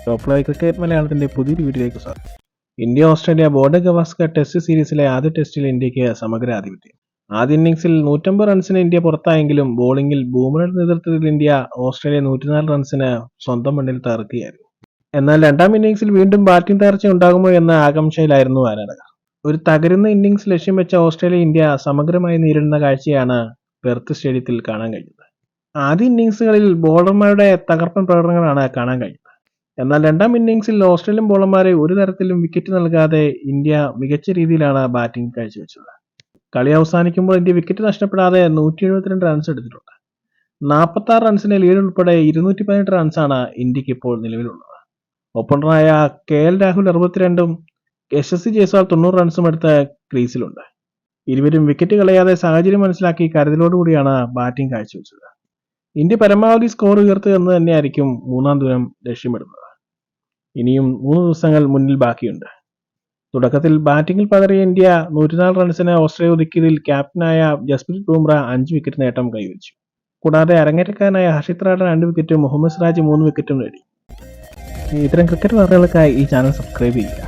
Top live cricket മലയാളത്തിന്റെ പുതിയൊരു വീഡിയോയിലേക്ക് സ്വാഗതം. India Australia border Gavaskar test സീരീസിലെ ആദ്യ ടെസ്റ്റിൽ ഇന്ത്യക്ക് സമഗ്ര ആധിപത്യം. ആദ്യ ഇന്നിംഗ്സിൽ 150 റൺസിന് ഇന്ത്യ പുറത്തായെങ്കിലും ബോളിംഗിൽ ബൂമറയുടെ നേതൃത്വത്തിൽ ഇന്ത്യ ഓസ്ട്രേലിയ 104 റൺസിന് സ്വന്തം മണ്ണിൽ തകർക്കുകയായിരുന്നു. എന്നാൽ രണ്ടാം ഇന്നിംഗ്സിൽ വീണ്ടും ബാറ്റിംഗ് തകർച്ച ഉണ്ടാകുമോ എന്ന ആകാംക്ഷയിലായിരുന്നു ആരാധകർ. ഒരു തകരുന്ന ഇന്നിംഗ്സ് ലക്ഷ്യം വെച്ച ഓസ്ട്രേലിയ ഇന്ത്യ സമഗ്രമായി നേരിടുന്ന കാഴ്ചയാണ് പെർത്ത് സ്റ്റേഡിയത്തിൽ കാണാൻ കഴിഞ്ഞത്. ആദ്യ ഇന്നിംഗ്സുകളിൽ ബോളർമാരുടെ തകർപ്പൻ പ്രകടനങ്ങളാണ് കാണാൻ കഴിഞ്ഞത്. എന്നാൽ രണ്ടാം ഇന്നിംഗ്സിൽ ഓസ്ട്രേലിയൻ ബോളർമാരെ ഒരു തരത്തിലും വിക്കറ്റ് നൽകാതെ ഇന്ത്യ മികച്ച രീതിയിലാണ് ബാറ്റിംഗ് കാഴ്ചവെച്ചത്. കളി അവസാനിക്കുമ്പോൾ ഇന്ത്യ വിക്കറ്റ് നഷ്ടപ്പെടാതെ 172 റൺസ് എടുത്തിട്ടുണ്ട്. 46 റൺസിന്റെ ലീഡ് ഉൾപ്പെടെ 218 റൺസാണ് ഇന്ത്യക്ക് ഇപ്പോൾ നിലവിലുള്ളത്. ഓപ്പണറായ KL രാഹുൽ 62ഉം യശസ്വി ജയ്സ്വാൾ 90 റൺസും എടുത്ത് ക്രീസിലുണ്ട്. ഇരുവരും വിക്കറ്റ് കളയാതെ സാഹചര്യം മനസ്സിലാക്കി കരുതലോടുകൂടിയാണ് ബാറ്റിംഗ് കാഴ്ചവെച്ചത്. ഇന്ത്യ പരമാവധി സ്കോർ ഉയർത്തുക എന്ന് തന്നെയായിരിക്കും മൂന്നാം ദിനം ലക്ഷ്യമിടുന്നത്. ഇനിയും 3 ദിവസങ്ങൾ മുന്നിൽ ബാക്കിയുണ്ട്. തുടക്കത്തിൽ ബാറ്റിംഗിൽ പതറിയ ഇന്ത്യ 104 റൺസിന് ഓസ്ട്രേലിയ ഒതുക്കിയതിൽ ക്യാപ്റ്റനായ ജസ്പ്രീത് ബുംറ 5 വിക്കറ്റ് നേട്ടം കൈവരിച്ചു. കൂടാതെ അരങ്ങേറ്റക്കാരനായ ഹർഷിത് റാണ 2 വിക്കറ്റും മുഹമ്മദ് സിറാജ് 3 വിക്കറ്റും നേടി. ഇത്തരം ക്രിക്കറ്റ് വാർത്തകൾക്കായി ഈ ചാനൽ സബ്സ്ക്രൈബ് ചെയ്യുക.